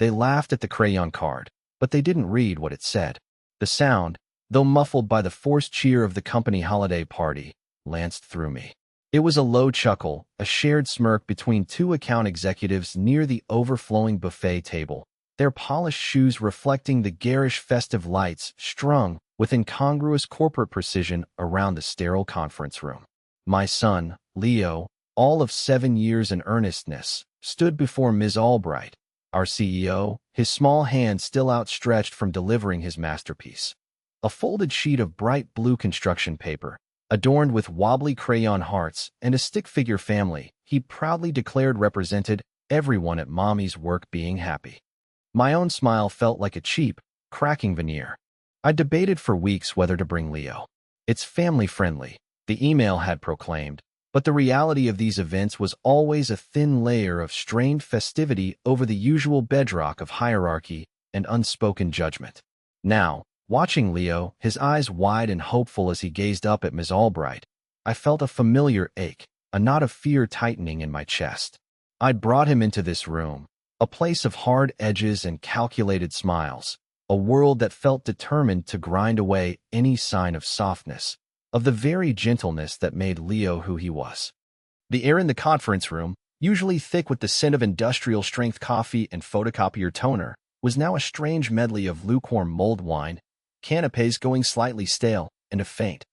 They laughed at the crayon card, but they didn't read what it said. The sound, though muffled by the forced cheer of the company holiday party, lanced through me. It was a low chuckle, a shared smirk between two account executives near the overflowing buffet table, their polished shoes reflecting the garish festive lights strung with incongruous corporate precision around the sterile conference room. My son, Leo, all of 7 years in earnestness, stood before Ms. Albright, our CEO, his small hand still outstretched from delivering his masterpiece. A folded sheet of bright blue construction paper, adorned with wobbly crayon hearts and a stick figure family, he proudly declared represented everyone at Mommy's work being happy. My own smile felt like a cheap, cracking veneer. I debated for weeks whether to bring Leo. It's family-friendly, the email had proclaimed, but the reality of these events was always a thin layer of strained festivity over the usual bedrock of hierarchy and unspoken judgment. Now, watching Leo, his eyes wide and hopeful as he gazed up at Ms. Albright, I felt a familiar ache, a knot of fear tightening in my chest. I'd brought him into this room, a place of hard edges and calculated smiles, a world that felt determined to grind away any sign of softness, of the very gentleness that made Leo who he was. The air in the conference room, usually thick with the scent of industrial-strength coffee and photocopier toner, was now a strange medley of lukewarm mulled wine, canapes going slightly stale, and a faint,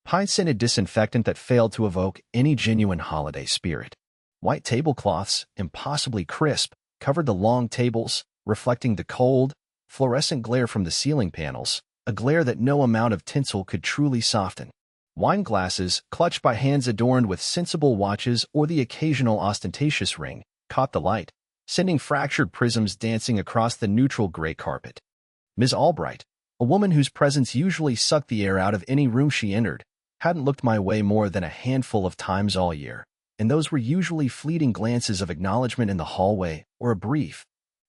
pine-scented disinfectant that failed to evoke any genuine holiday spirit. White tablecloths, impossibly crisp, covered the long tables, reflecting the cold, fluorescent glare from the ceiling panels, a glare that no amount of tinsel could truly soften. Wine glasses, clutched by hands adorned with sensible watches or the occasional ostentatious ring, caught the light, sending fractured prisms dancing across the neutral gray carpet. Ms. Albright, a woman whose presence usually sucked the air out of any room she entered, hadn't looked my way more than a handful of times all year, and those were usually fleeting glances of acknowledgement in the hallway or a brief,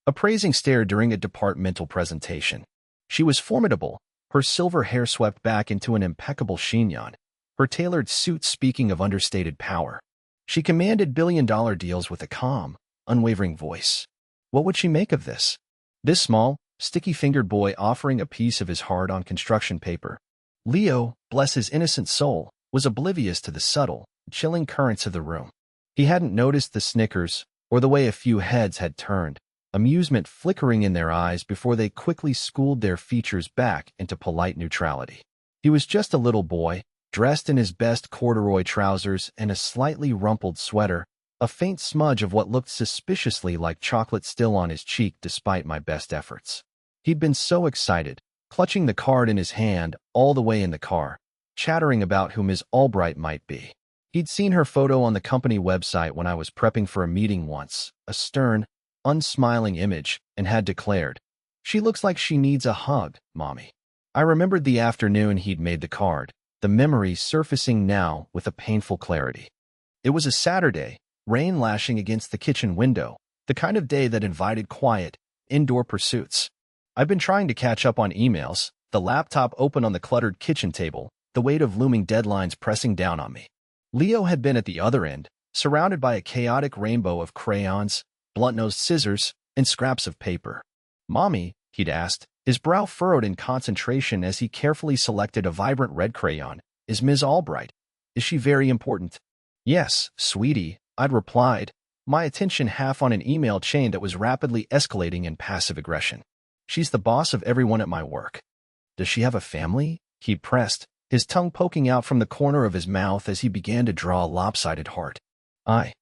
appraising stare during a departmental presentation. She was formidable, her silver hair swept back into an impeccable chignon, her tailored suit speaking of understated power. She commanded billion-dollar deals with a calm, unwavering voice. What would she make of this? This small, sticky-fingered boy offering a piece of his heart on construction paper. Leo, bless his innocent soul, was oblivious to the subtle, chilling currents of the room. He hadn't noticed the snickers or the way a few heads had turned, amusement flickering in their eyes before they quickly schooled their features back into polite neutrality. He was just a little boy, dressed in his best corduroy trousers and a slightly rumpled sweater, a faint smudge of what looked suspiciously like chocolate still on his cheek despite my best efforts. He'd been so excited, clutching the card in his hand all the way in the car, chattering about who Ms. Albright might be. He'd seen her photo on the company website when I was prepping for a meeting once, a stern, unsmiling image, and had declared, "She looks like she needs a hug, Mommy." I remembered the afternoon he'd made the card, the memory surfacing now with a painful clarity. It was a Saturday, rain lashing against the kitchen window, the kind of day that invited quiet, indoor pursuits. I've been trying to catch up on emails, the laptop open on the cluttered kitchen table, the weight of looming deadlines pressing down on me. Leo had been at the other end, surrounded by a chaotic rainbow of crayons, blunt-nosed scissors, and scraps of paper. "Mommy," he'd asked, his brow furrowed in concentration as he carefully selected a vibrant red crayon, "is Ms. Albright? Is she very important?" "Yes, sweetie," I'd replied, my attention half on an email chain that was rapidly escalating in passive aggression. "She's the boss of everyone at my work." "Does she have a family?" he pressed, his tongue poking out from the corner of his mouth as he began to draw a lopsided heart. I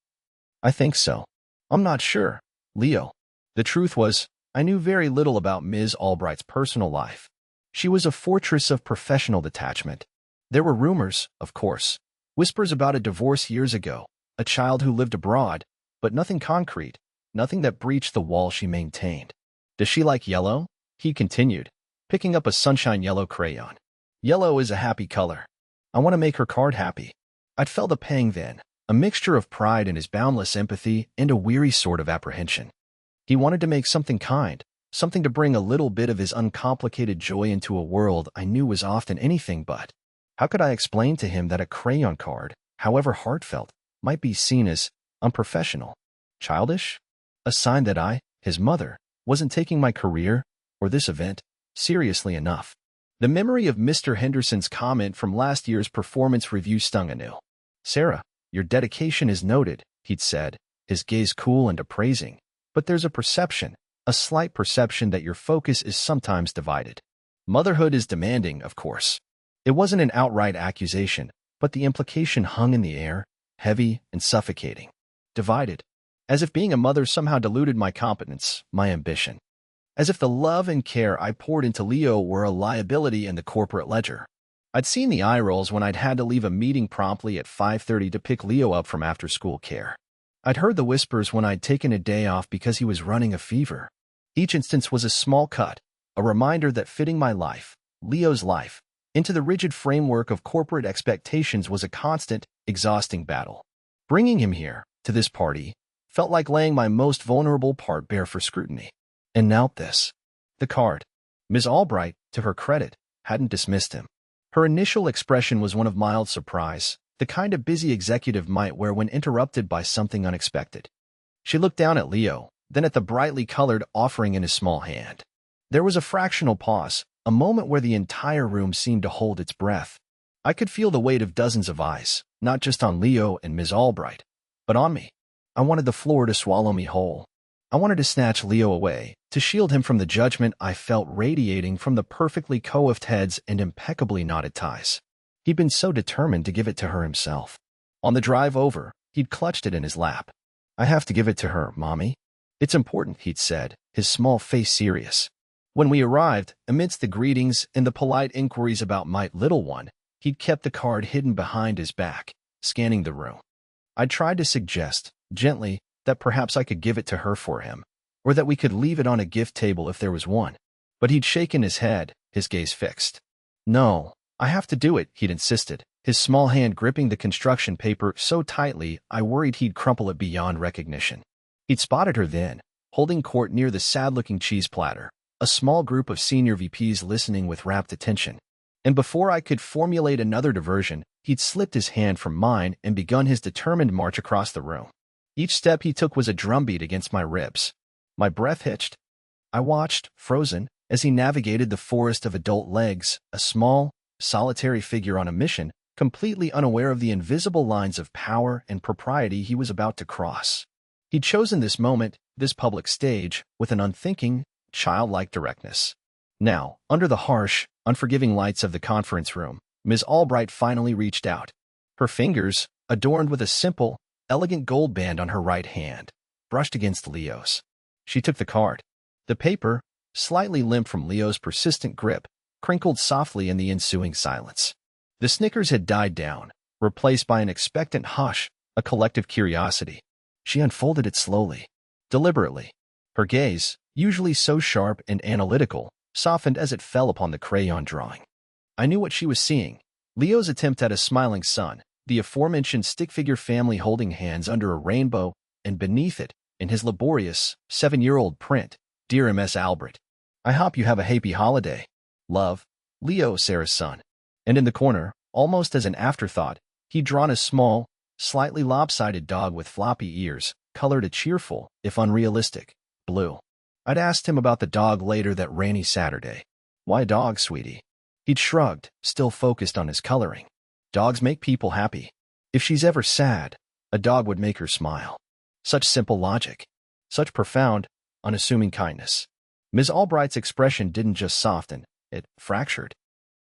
think so. I'm not sure, Leo." The truth was, I knew very little about Ms. Albright's personal life. She was a fortress of professional detachment. There were rumors, of course, whispers about a divorce years ago, a child who lived abroad, but nothing concrete, nothing that breached the wall she maintained. "Does she like yellow?" he continued, picking up a sunshine yellow crayon. "Yellow is a happy color. I want to make her card happy." I'd felt a pang then, a mixture of pride in his boundless empathy and a weary sort of apprehension. He wanted to make something kind, something to bring a little bit of his uncomplicated joy into a world I knew was often anything but. How could I explain to him that a crayon card, however heartfelt, might be seen as unprofessional, childish? A sign that I, his mother, wasn't taking my career, or this event, seriously enough. The memory of Mr. Henderson's comment from last year's performance review stung anew. "Sarah, your dedication is noted," he'd said, his gaze cool and appraising. "But there's a slight perception that your focus is sometimes divided. Motherhood is demanding, of course." It wasn't an outright accusation, but the implication hung in the air, heavy and suffocating. Divided. As if being a mother somehow diluted my competence, my ambition. As if the love and care I poured into Leo were a liability in the corporate ledger. I'd seen the eye rolls when I'd had to leave a meeting promptly at 5:30 to pick Leo up from after-school care. I'd heard the whispers when I'd taken a day off because he was running a fever. Each instance was a small cut, a reminder that fitting my life, Leo's life, into the rigid framework of corporate expectations was a constant, exhausting battle. Bringing him here, to this party, felt like laying my most vulnerable part bare for scrutiny. And now this. The card. Ms. Albright, to her credit, hadn't dismissed him. Her initial expression was one of mild surprise, the kind a busy executive might wear when interrupted by something unexpected. She looked down at Leo, then at the brightly colored offering in his small hand. There was a fractional pause, a moment where the entire room seemed to hold its breath. I could feel the weight of dozens of eyes, not just on Leo and Ms. Albright, but on me. I wanted the floor to swallow me whole. I wanted to snatch Leo away, to shield him from the judgment I felt radiating from the perfectly coiffed heads and impeccably knotted ties. He'd been so determined to give it to her himself. On the drive over, he'd clutched it in his lap. "I have to give it to her, Mommy. It's important," he'd said, his small face serious. When we arrived, amidst the greetings and the polite inquiries about my little one, he'd kept the card hidden behind his back, scanning the room. I tried to suggest, gently, that perhaps I could give it to her for him, or that we could leave it on a gift table if there was one. But he'd shaken his head, his gaze fixed. "No, I have to do it," he'd insisted, his small hand gripping the construction paper so tightly I worried he'd crumple it beyond recognition. He'd spotted her then, holding court near the sad-looking cheese platter, a small group of senior VPs listening with rapt attention. And before I could formulate another diversion, he'd slipped his hand from mine and begun his determined march across the room. Each step he took was a drumbeat against my ribs. My breath hitched. I watched, frozen, as he navigated the forest of adult legs, a small, solitary figure on a mission, completely unaware of the invisible lines of power and propriety he was about to cross. He'd chosen this moment, this public stage, with an unthinking, childlike directness. Now, under the harsh, unforgiving lights of the conference room, Ms. Albright finally reached out. Her fingers, adorned with a simple, elegant gold band on her right hand, brushed against Leo's. She took the card. The paper, slightly limp from Leo's persistent grip, crinkled softly in the ensuing silence. The snickers had died down, replaced by an expectant hush, a collective curiosity. She unfolded it slowly, deliberately. Her gaze, usually so sharp and analytical, softened as it fell upon the crayon drawing. I knew what she was seeing. Leo's attempt at a smiling sun, the aforementioned stick-figure family holding hands under a rainbow, and beneath it, in his laborious, 7-year-old print, "Dear Ms. Albert, I hope you have a happy holiday. Love, Leo, Sarah's son." And in the corner, almost as an afterthought, he'd drawn a small, slightly lopsided dog with floppy ears, colored a cheerful, if unrealistic, blue. I'd asked him about the dog later that rainy Saturday. "Why a dog, sweetie?" He'd shrugged, still focused on his coloring. "Dogs make people happy. If she's ever sad, a dog would make her smile." Such simple logic. Such profound, unassuming kindness. Ms. Albright's expression didn't just soften, it fractured.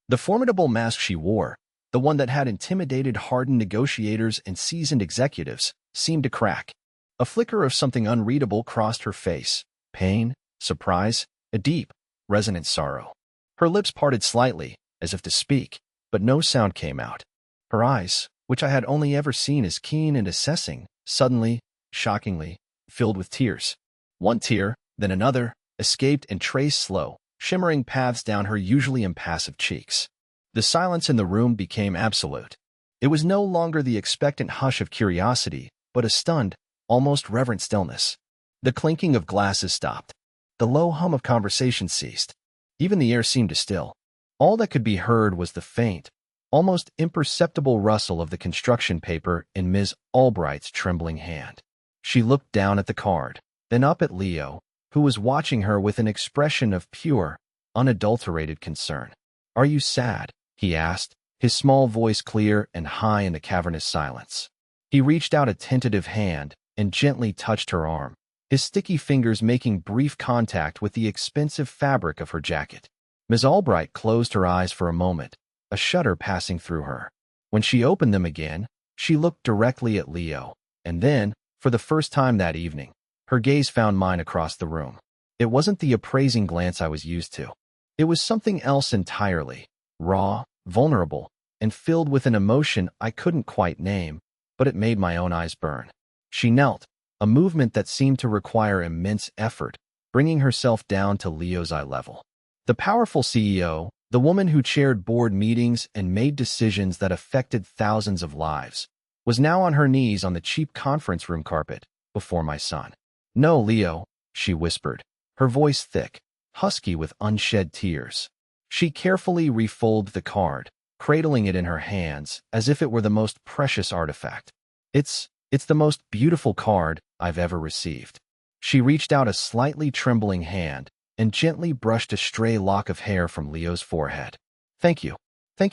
The formidable mask she wore, the one that had intimidated hardened negotiators and seasoned executives, seemed to crack. A flicker of something unreadable crossed her face. Pain, surprise, a deep, resonant sorrow. Her lips parted slightly, as if to speak, but no sound came out. Her eyes, which I had only ever seen as keen and assessing, suddenly, shockingly, filled with tears. One tear, then another, escaped and traced slow, shimmering paths down her usually impassive cheeks. The silence in the room became absolute. It was no longer the expectant hush of curiosity, but a stunned, almost reverent stillness. The clinking of glasses stopped. The low hum of conversation ceased. Even the air seemed to still. All that could be heard was the faint, almost imperceptible rustle of the construction paper in Ms. Albright's trembling hand. She looked down at the card, then up at Leo, who was watching her with an expression of pure, unadulterated concern. "Are you sad?" he asked, his small voice clear and high in the cavernous silence. He reached out a tentative hand and gently touched her arm, his sticky fingers making brief contact with the expensive fabric of her jacket. Miss Albright closed her eyes for a moment, a shudder passing through her. When she opened them again, she looked directly at Leo, and then, for the first time that evening, her gaze found mine across the room. It wasn't the appraising glance I was used to. It was something else entirely, raw, vulnerable, and filled with an emotion I couldn't quite name, but it made my own eyes burn. She knelt, a movement that seemed to require immense effort, bringing herself down to Leo's eye level. The powerful CEO, the woman who chaired board meetings and made decisions that affected thousands of lives, was now on her knees on the cheap conference room carpet before my son. "No, Leo," she whispered, her voice thick, husky with unshed tears. She carefully refolded the card, cradling it in her hands as if it were the most precious artifact. It's the most beautiful card I've ever received." She reached out a slightly trembling hand and gently brushed a stray lock of hair from Leo's forehead. Thank you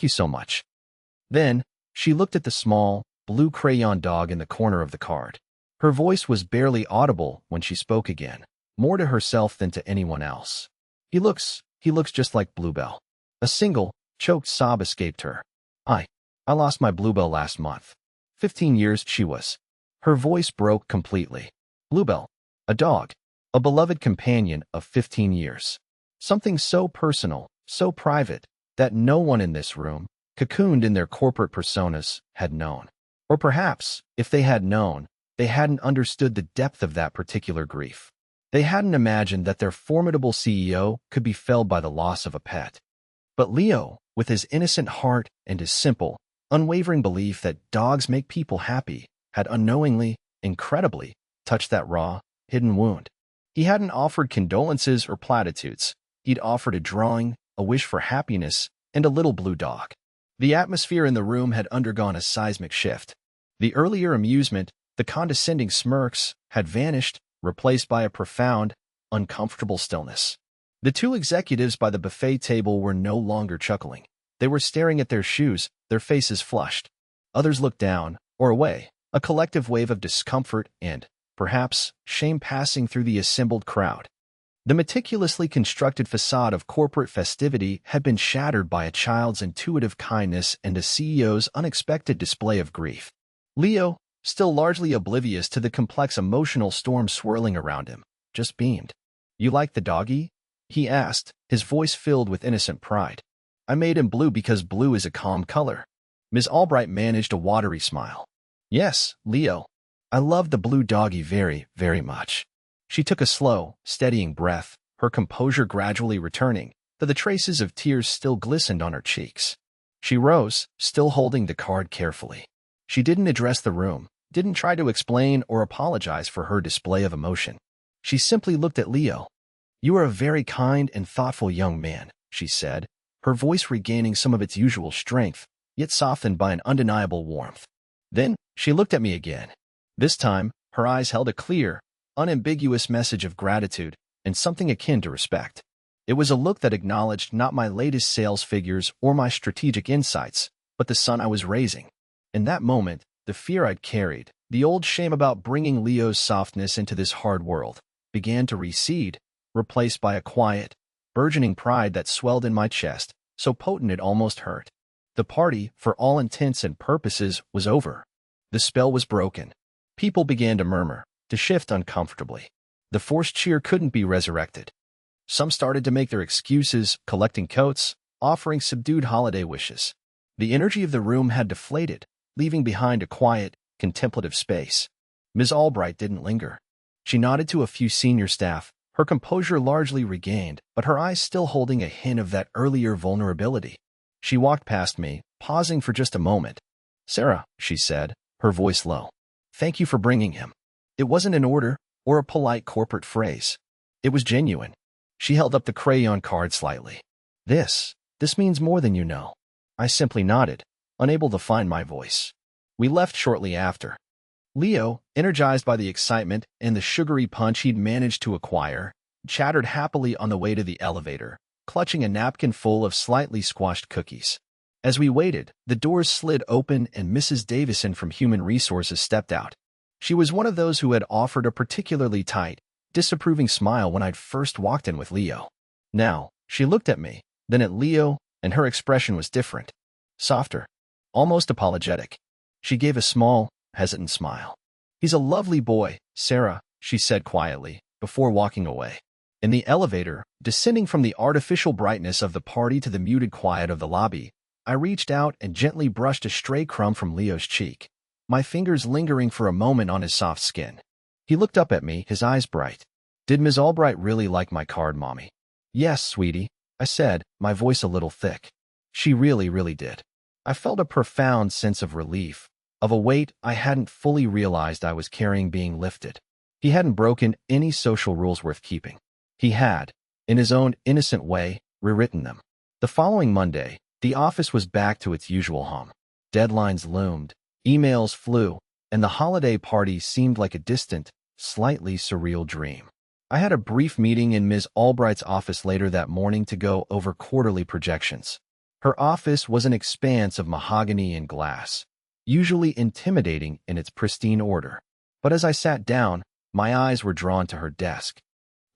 so much." Then, she looked at the small, blue crayon dog in the corner of the card. Her voice was barely audible when she spoke again, more to herself than to anyone else. He looks just like Bluebell." A single, choked sob escaped her. I lost my Bluebell last month. 15 years she was." Her voice broke completely. Bluebell, a dog, a beloved companion of 15 years. Something so personal, so private, that no one in this room, cocooned in their corporate personas, had known. Or perhaps, if they had known, they hadn't understood the depth of that particular grief. They hadn't imagined that their formidable CEO could be felled by the loss of a pet. But Leo, with his innocent heart and his simple, unwavering belief that dogs make people happy, had unknowingly, incredibly, touched that raw, hidden wound. He hadn't offered condolences or platitudes. He'd offered a drawing, a wish for happiness, and a little blue dog. The atmosphere in the room had undergone a seismic shift. The earlier amusement, the condescending smirks, had vanished, replaced by a profound, uncomfortable stillness. The two executives by the buffet table were no longer chuckling. They were staring at their shoes, their faces flushed. Others looked down, or away, a collective wave of discomfort and, perhaps, shame passing through the assembled crowd. The meticulously constructed facade of corporate festivity had been shattered by a child's intuitive kindness and a CEO's unexpected display of grief. Leo, still largely oblivious to the complex emotional storm swirling around him, just beamed. "You like the doggy?" he asked, his voice filled with innocent pride. "I made him blue because blue is a calm color." Ms. Albright managed a watery smile. "Yes, Leo. I love the blue doggy very, very much." She took a slow, steadying breath, her composure gradually returning, though the traces of tears still glistened on her cheeks. She rose, still holding the card carefully. She didn't address the room, didn't try to explain or apologize for her display of emotion. She simply looked at Leo. "You are a very kind and thoughtful young man," she said, her voice regaining some of its usual strength, yet softened by an undeniable warmth. Then, she looked at me again. This time, her eyes held a clear, unambiguous message of gratitude and something akin to respect. It was a look that acknowledged not my latest sales figures or my strategic insights, but the son I was raising. In that moment, the fear I'd carried, the old shame about bringing Leo's softness into this hard world, began to recede, replaced by a quiet, burgeoning pride that swelled in my chest, so potent it almost hurt. The party, for all intents and purposes, was over. The spell was broken. People began to murmur, to shift uncomfortably. The forced cheer couldn't be resurrected. Some started to make their excuses, collecting coats, offering subdued holiday wishes. The energy of the room had deflated, leaving behind a quiet, contemplative space. Ms. Albright didn't linger. She nodded to a few senior staff, her composure largely regained, but her eyes still holding a hint of that earlier vulnerability. She walked past me, pausing for just a moment. "Sarah," she said, her voice low. "Thank you for bringing him." It wasn't an order or a polite corporate phrase. It was genuine. She held up the crayon card slightly. This means more than you know." I simply nodded, unable to find my voice. We left shortly after. Leo, energized by the excitement and the sugary punch he'd managed to acquire, chattered happily on the way to the elevator, clutching a napkin full of slightly squashed cookies. As we waited, the doors slid open and Mrs. Davison from Human Resources stepped out. She was one of those who had offered a particularly tight, disapproving smile when I'd first walked in with Leo. Now, she looked at me, then at Leo, and her expression was different. Softer. Almost apologetic. She gave a small, hesitant smile. "He's a lovely boy, Sarah," she said quietly, before walking away. In the elevator, descending from the artificial brightness of the party to the muted quiet of the lobby, I reached out and gently brushed a stray crumb from Leo's cheek, my fingers lingering for a moment on his soft skin. He looked up at me, his eyes bright. "Did Ms. Albright really like my card, Mommy?" "Yes, sweetie," I said, my voice a little thick. "She really did." I felt a profound sense of relief, of a weight I hadn't fully realized I was carrying being lifted. He hadn't broken any social rules worth keeping. He had, in his own innocent way, rewritten them. The following Monday, the office was back to its usual hum. Deadlines loomed, emails flew, and the holiday party seemed like a distant, slightly surreal dream. I had a brief meeting in Ms. Albright's office later that morning to go over quarterly projections. Her office was an expanse of mahogany and glass, usually intimidating in its pristine order. But as I sat down, my eyes were drawn to her desk.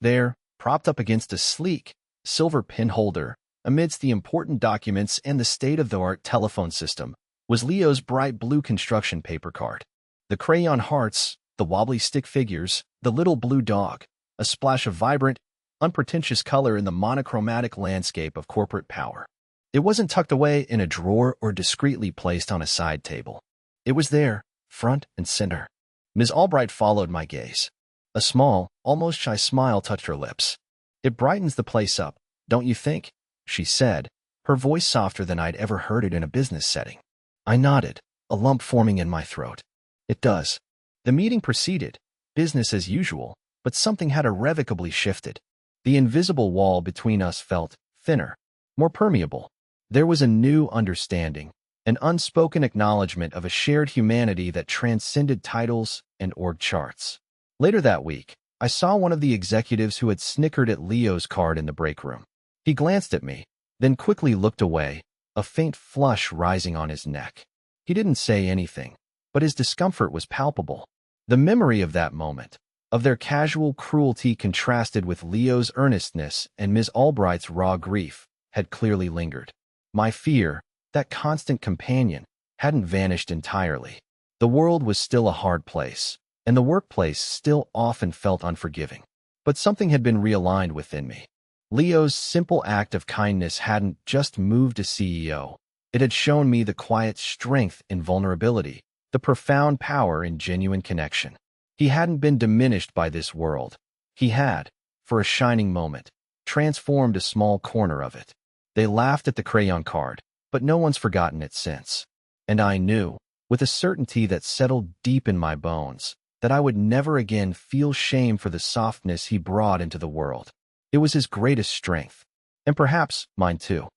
There, propped up against a sleek, silver pin holder, amidst the important documents and the state-of-the-art telephone system, was Leo's bright blue construction paper card. The crayon hearts, the wobbly stick figures, the little blue dog, a splash of vibrant, unpretentious color in the monochromatic landscape of corporate power. It wasn't tucked away in a drawer or discreetly placed on a side table. It was there, front and center. Ms. Albright followed my gaze. A small, almost shy smile touched her lips. "It brightens the place up, don't you think?" she said, her voice softer than I'd ever heard it in a business setting. I nodded, a lump forming in my throat. "It does." The meeting proceeded, business as usual, but something had irrevocably shifted. The invisible wall between us felt thinner, more permeable. There was a new understanding, an unspoken acknowledgement of a shared humanity that transcended titles and org charts. Later that week, I saw one of the executives who had snickered at Leo's card in the break room. He glanced at me, then quickly looked away, a faint flush rising on his neck. He didn't say anything, but his discomfort was palpable. The memory of that moment, of their casual cruelty contrasted with Leo's earnestness and Ms. Albright's raw grief, had clearly lingered. My fear, that constant companion, hadn't vanished entirely. The world was still a hard place, and the workplace still often felt unforgiving. But something had been realigned within me. Leo's simple act of kindness hadn't just moved a CEO. It had shown me the quiet strength in vulnerability, the profound power in genuine connection. He hadn't been diminished by this world. He had, for a shining moment, transformed a small corner of it. They laughed at the crayon card, but no one's forgotten it since. And I knew, with a certainty that settled deep in my bones, that I would never again feel shame for the softness he brought into the world. It was his greatest strength, and perhaps mine too.